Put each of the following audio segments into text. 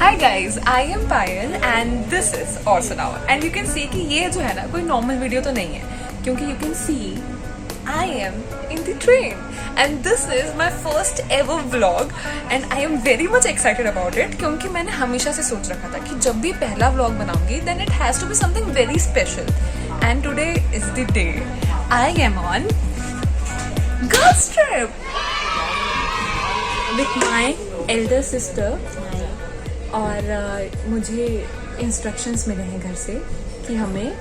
Hi guys, I am Payal and this is और सुनाओ। And you can see कि ये जो है ना कोई normal video तो नहीं है, क्योंकि you can see I am in the train and this is my first ever vlog and I am very much excited about it क्योंकि मैंने हमेशा से सोच रखा था कि जब भी पहला vlog बनाऊंगी then it has to be something very special and today is the day I am on girls trip with my elder sister और मुझे इंस्ट्रक्शंस मिले हैं घर से कि हमें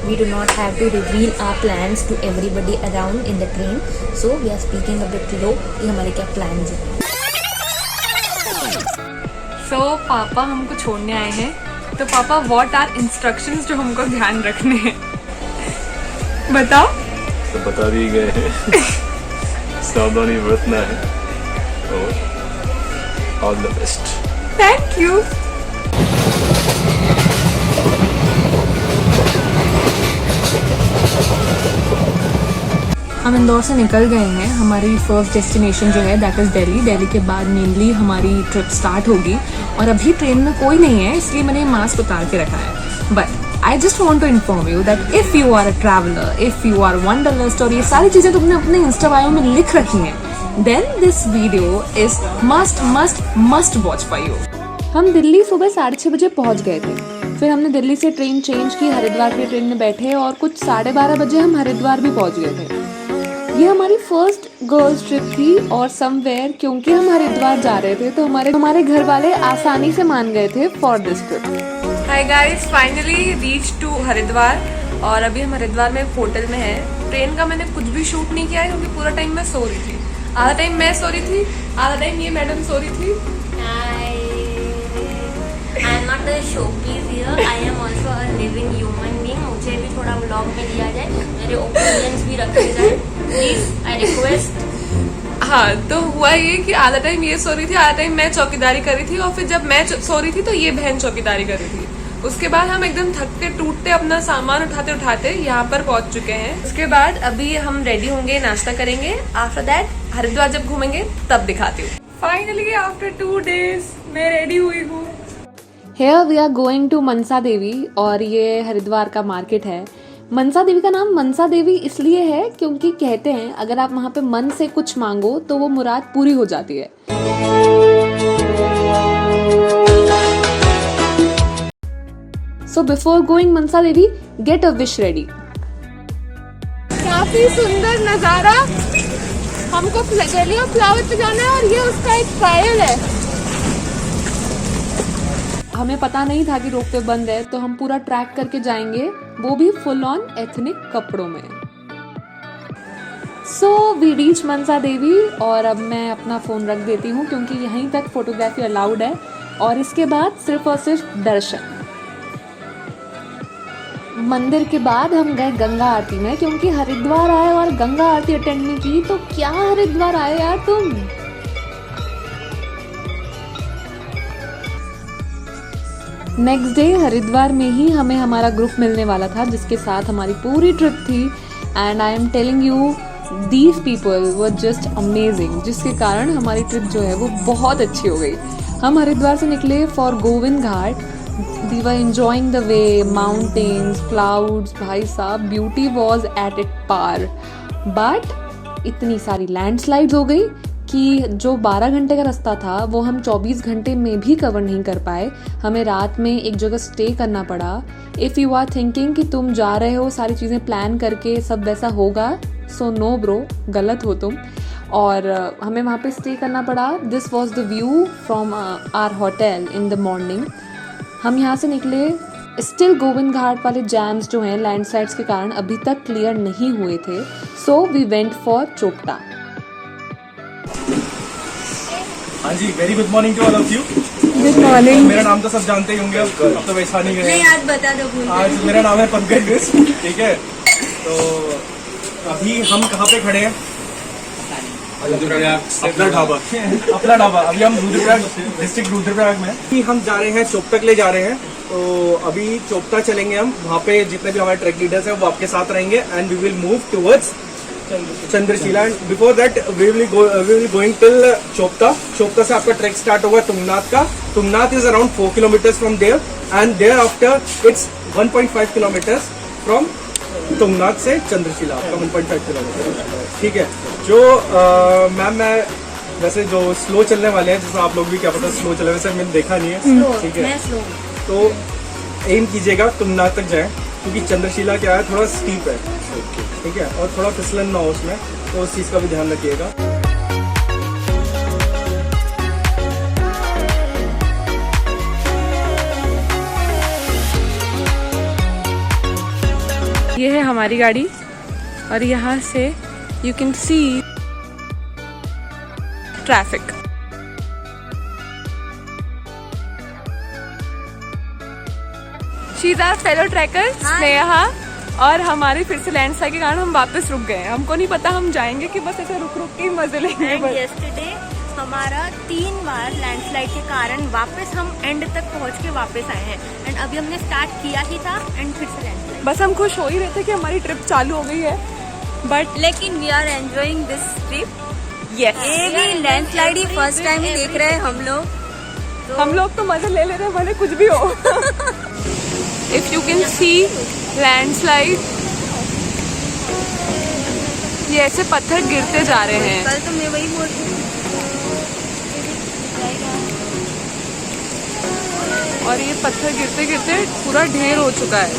We do not have to reveal our plans to everybody around in the train, so we are speaking a bit low. ये हमारे क्या plans हैं? So पापा हमको छोड़ने आए हैं, तो पापा व्हाट आर इंस्ट्रक्शंस जो हमको ध्यान रखने हैं बताओ। तो बता दिए गए हैं सावधानी बरतना है और all the best. Thank you. हम इंदौर से निकल गए हैं। हमारी फर्स्ट डेस्टिनेशन जो है दैट इज़ दिल्ली। दिल्ली के बाद मेनली हमारी ट्रिप स्टार्ट होगी और अभी ट्रेन में कोई नहीं है, इसलिए मैंने मास्क उतार के रखा है। But I just want to inform you that if you are a traveller, if you are wanderlust और ये सारी चीज़ें तुमने अपने इंस्टा बायो में लिख रखी हैं, then this video is must watch for you। हम दिल्ली सुबह 6:30 बजे पहुंच गए थे। फिर हमने दिल्ली से ट्रेन चेंज की, हरिद्वार की ट्रेन में बैठे और कुछ 12:30 बजे हम हरिद्वार भी पहुंच गए थे। ये हमारी फर्स्ट गर्ल्स ट्रिप थी और समवेयर क्योंकि हम हरिद्वार जा रहे थे तो हमारे घर वाले आसानी से मान गए थे for this trip. Hi guys, finally reach to Haridwar और अभी हम हरिद्वार में होटल में हैं। ट्रेन का मैंने कुछ भी शूट नहीं किया है क्योंकि पूरा टाइम मैं सो रही थी। आधा टाइम मैं सो रही थी, आधा टाइम ये मैडम सो रही थी। I am not a showpiece here. I am also a living human being. मुझे भी थोड़ा व्लॉग में लिया जाए, मेरे ओपिनियंस भी रखे जाए, प्लीज आई रिक्वेस्ट। हाँ, तो हुआ ये कि आधा टाइम ये सो रही थी, आधा टाइम मैं चौकीदारी कर रही थी और फिर जब मैं सो रही थी तो ये बहन चौकीदारी कर रही थी। उसके बाद हम एकदम थकते टूटते अपना सामान उठाते उठाते यहाँ पर पहुंच चुके हैं। उसके बाद अभी हम रेडी होंगे, नाश्ता करेंगे। आफ्टर दैट हरिद्वार जब घूमेंगे तब दिखाती हूँ। फाइनली आफ्टर 2 days मैं रेडी हुई हूँ। Here we are going to Mansa Devi और ये हरिद्वार का मार्केट है। मनसा देवी का नाम मनसा देवी इसलिए है क्योंकि कहते हैं अगर आप वहाँ पे मन से कुछ मांगो तो वो मुराद पूरी हो जाती है। So before going Mansa Devi, get a wish ready। काफी सुंदर नजारा। हमको दिल्ली और फ्लावर पे जाना है और ये उसका एक ट्रायल है। हमें पता नहीं था कि रोपवे बंद है तो हम पूरा ट्रैक करके जाएंगे, वो भी फुल ऑन एथनिक कपड़ों में। So we reach Mansa Devi और अब मैं अपना फोन रख देती हूँ क्योंकि यहीं तक फोटोग्राफी अलाउड है और इसके बाद सिर्फ और सिर्फ दर्शन। मंदिर के बाद हम गए गंगा आरती में क्योंकि हरिद्वार आए और गंगा आरती अटेंड नहीं की तो क्या हरिद्वार आए यार तुम। नेक्स्ट डे हरिद्वार में ही हमें हमारा ग्रुप मिलने वाला था जिसके साथ हमारी पूरी ट्रिप थी and I am telling you these people were just amazing, जिसके कारण हमारी ट्रिप जो है वो बहुत अच्छी हो गई। हम हरिद्वार से निकले for Govind Ghat. We were enjoying the way, mountains, clouds, भाई साहब beauty was at its par. But इतनी सारी लैंडस्लाइड्स हो गई कि जो 12 घंटे का रास्ता था वो हम 24 घंटे में भी कवर नहीं कर पाए। हमें रात में एक जगह स्टे करना पड़ा। इफ़ यू आर थिंकिंग कि तुम जा रहे हो सारी चीज़ें प्लान करके सब वैसा होगा, सो नो ब्रो, गलत हो तुम। और हमें वहाँ पे स्टे करना पड़ा। This was the view from our hotel in the morning. हम यहाँ से निकले, स्टिल गोविंद घाट वाले जैम्स जो हैं लैंडस्लाइड्स के कारण अभी तक क्लियर नहीं हुए थे। So we went for Chopta. हाँ जी, very good morning to all of you. Good morning. मेरा नाम तो सब जानते ही होंगे, अब तो वैशाली गए। नहीं, आज बता दो। आज मेरा नाम है पंकज मिस, ठीक है। तो अभी हम कहाँ पे खड़े हैं? अपना ढाबा। अपना ढाबा। अभी हम रुद्रप्रयाग डिस्ट्रिक्ट रुद्रप्रयाग में हैं। हम जा रहे हैं चोपटा के लिए जा रहे हैं, तो अभी चोपटा चलेंगे हम। वहाँ पे जितने भी हमारे ट्रैक लीडर्स हैं वो आपके साथ रहेंगे and we will move towards Chandrashila. And before that we will going till Chopta. Chopta से आपका ट्रैक स्टार्ट होगा तुंगनाथ का। Tungnath is around 4 kilometre from there and thereafter it's 1.5 kilometre from Tungnath से चंद्रशिला आपका 1.5 किलोमीटर। ठीक है। जो मैम मैं वैसे जो स्लो चलने वाले हैं, जैसे आप लोग भी क्या पता स्लो चले, वैसे मैंने देखा नहीं है। ठीक है, तो एम कीजिएगा तुंगनाथ तक जाएं, क्योंकि चंद्रशिला क्या है थोड़ा स्टीप है। ठीक है, और थोड़ा फिसलन ना हो उसमें, तो उस चीज़ का भी ध्यान रखिएगा। ये है हमारी गाड़ी और यहाँ से you can see traffic. She is our fellow tracker Sneha, और हमारे फिर से लैंडस्लाइड के कारण हम वापस रुक गए। हमको नहीं पता हम जाएंगे कि बस ऐसे रुक रुक के मजे लेंगे। यस्टरडे हमारा 3 बार लैंडस्लाइड के कारण वापस हम एंड तक पहुंच के वापस आए हैं। एंड अभी हमने स्टार्ट किया ही था एंड फिर से लैंडस्लाइड। बस हम खुश हो ही रहे थे कि हमारी ट्रिप चालू हो गई है, बट लेकिन we are enjoying this trip. Yes, ये भी लैंडस्लाइड ही फर्स्ट टाइम ही देख रहे हैं हम लोग। हम लोग तो मजे ले रहे हैं भले कुछ भी हो। If you can C landslide, ये ऐसे पत्थर गिरते जा रहे हैं। कल तो मैं वही बोलती हूँ। और ये पत्थर गिरते गिरते पूरा ढेर हो चुका है।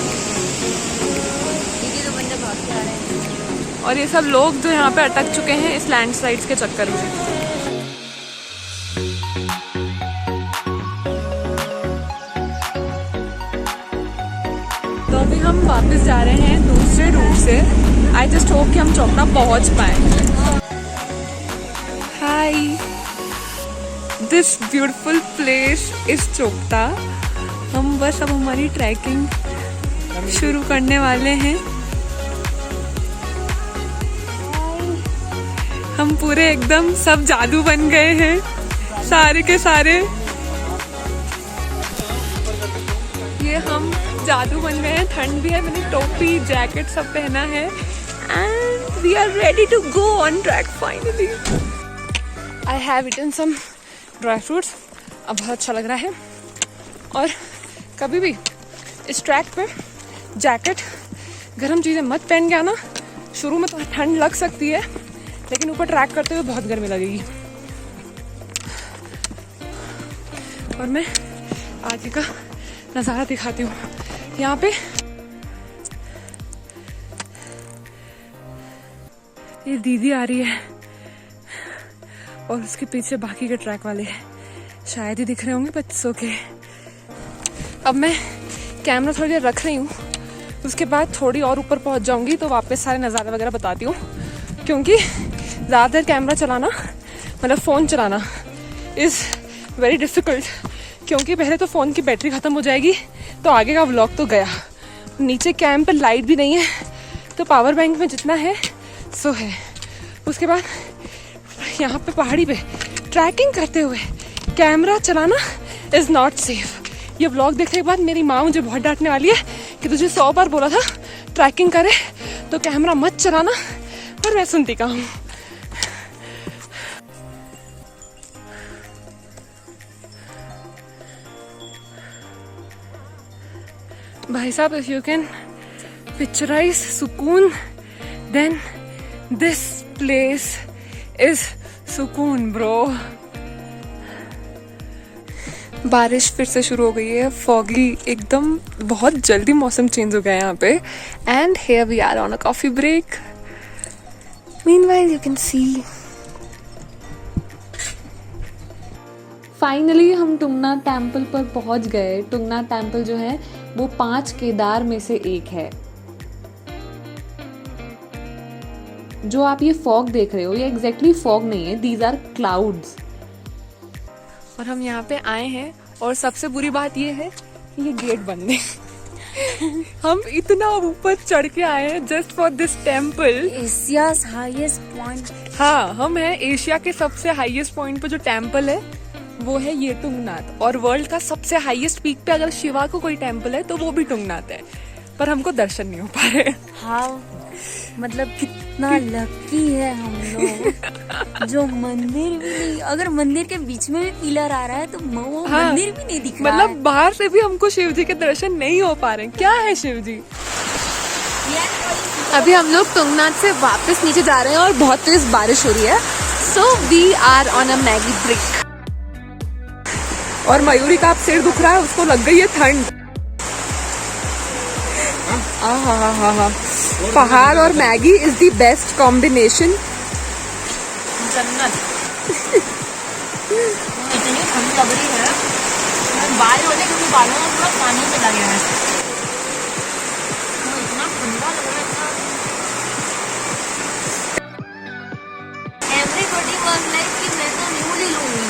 दीदी तो बंदे भाग के आ रहे हैं। और ये सब लोग जो यहाँ पे अटक चुके हैं इस लैंडस्लाइड्स के चक्कर में। तो अभी हम वापस जा रहे हैं दूसरे रूट से। आई जस्ट होप कि हम चोपता पहुंच पाए। Hi, this beautiful place is Chopta. हम बस अब हमारी ट्रैकिंग शुरू करने वाले हैं। हम पूरे एकदम सब जादू बन गए हैं, सारे के सारे। ये हम जादू बन गए हैं। ठंड भी है, मैंने टोपी जैकेट सब पहना है and we are ready to go on track finally. I have eaten some dry fruits. अब बहुत अच्छा लग रहा है। और कभी भी इस ट्रैक पे जैकेट गर्म चीज़ें मत पहन के आना। शुरू में तो ठंड लग सकती है, लेकिन ऊपर ट्रैक करते हुए बहुत गर्मी लगेगी। और मैं आगे का नज़ारा दिखाती हूँ। यहाँ पे ये दीदी आ रही है और उसके पीछे बाकी के ट्रैक वाले शायद ही दिख रहे होंगे, बट इट्स ओके। अब मैं कैमरा थोड़ी देर रख रही हूँ, उसके बाद थोड़ी और ऊपर पहुँच जाऊँगी तो वापस सारे नज़ारे वगैरह बताती हूँ। क्योंकि ज़्यादा देर कैमरा चलाना, मतलब फ़ोन चलाना इज़ वेरी डिफ़िकल्ट, क्योंकि पहले तो फ़ोन की बैटरी ख़त्म हो जाएगी तो आगे का व्लॉग तो गया। नीचे कैंप पर लाइट भी नहीं है, तो पावर बैंक में जितना है सो है। उसके बाद यहाँ पे पहाड़ी पे ट्रैकिंग करते हुए कैमरा चलाना इज़ नॉट सेफ। ये व्लॉग देखने के बाद मेरी माँ मुझे बहुत डांटने वाली है कि तुझे 100 बार बोला था ट्रैकिंग करे तो कैमरा मत चलाना, पर मैं सुनती कहाँ हूँ। भाई साहब, इफ यू कैन पिक्चराइज सुकून, देन दिस प्लेस इज सुकून ब्रो। बारिश फिर से शुरू हो गई है, फॉगी एकदम, बहुत जल्दी मौसम चेंज हो गया है यहाँ पे। And here we are on a coffee break. Meanwhile you can see finally हम तुंगनाथ टेम्पल पर पहुंच गए। तुंगनाथ टेम्पल जो है वो 5 केदार में से एक है। जो आप ये फॉग देख रहे हो, ये एग्जैक्टली फॉग नहीं है, दीज आर क्लाउड्स। और हम यहाँ पे आए हैं और सबसे बुरी बात ये है कि ये गेट बंद है। हम इतना ऊपर चढ़ के आए हैं just for this temple. Asia's highest point. हाँ, हम हैं एशिया के सबसे हाईएस्ट पॉइंट पे जो टेम्पल है वो है ये तुंगनाथ। और वर्ल्ड का सबसे हाईएस्ट पीक पे अगर शिवा को कोई टेम्पल है तो वो भी तुंगनाथ है, पर हमको दर्शन नहीं हो पा रहे। हाँ, मतलब कितना लकी है हम लोग जो मंदिर भी नहीं, अगर मंदिर के बीच में भी पिलर आ रहा है तो वो हाँ, मंदिर भी नहीं दिख रहा मतलब बाहर से भी हमको शिव जी के दर्शन नहीं हो पा रहे हैं। क्या है शिव जी। है। अभी हम लोग तुंगनाथ से वापस नीचे जा रहे हैं और बहुत तेज बारिश हो रही है। So we are on a Maggi break. और मयूरी का अब सिर दुख रहा है, उसको लग गई है ठंड। हाँ, पहाड़ और Maggi is the best combination. जन्नत। इतनी ठंड लग रही है, बाल होने क्योंकि बालों में पूरा पानी चला गया है। इतना ठंडा लग रहा है। Everybody was like कि मैं तो न्यू ले लूंगी,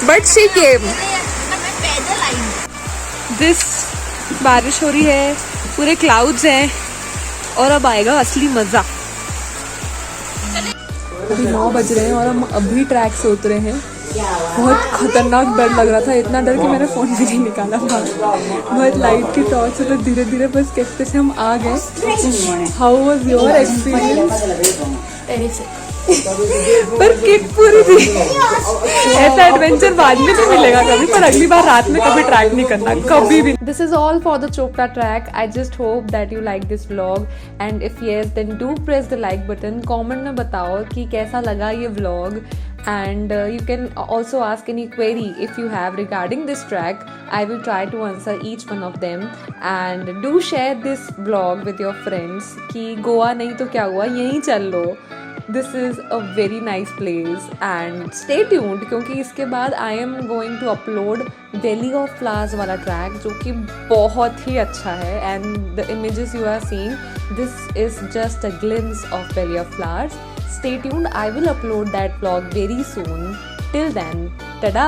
बट शी केम। मैं पैदल आई। दिस बारिश हो रही है, पूरे क्लाउड्स हैं और अब आएगा असली मजा। अभी 9 बज रहे हैं और हम अभी ट्रैक से उतरे हैं। बहुत खतरनाक डर लग रहा था, इतना डर कि मैंने फोन भी नहीं निकाला बाहर। बहुत लाइट की टॉर्च से तो धीरे धीरे बस कहते से हम आ गए। How was your experience? पर किक पूरी थी। ऐसा एडवेंचर बाद में नहीं मिलेगा कभी, पर अगली बार रात में कभी ट्रैक नहीं करना, कभी भी। This is all for the Chopta track. I just hope that you like this vlog and if yes then do press the like button. Comment में बताओ कि कैसा लगा ये vlog and you can also ask any query if you have regarding this track. I will try to answer each one of them and do share this vlog with your friends कि गोवा नहीं तो क्या हुआ, यहीं चल लो। This is a very nice place and stay tuned क्योंकि इसके बाद I am going to upload Valley of Flowers वाला track जो कि बहुत ही अच्छा है and the images you are seeing, this is just a glimpse of Valley of Flowers. Stay tuned, I will upload that vlog very soon. Till then, tada!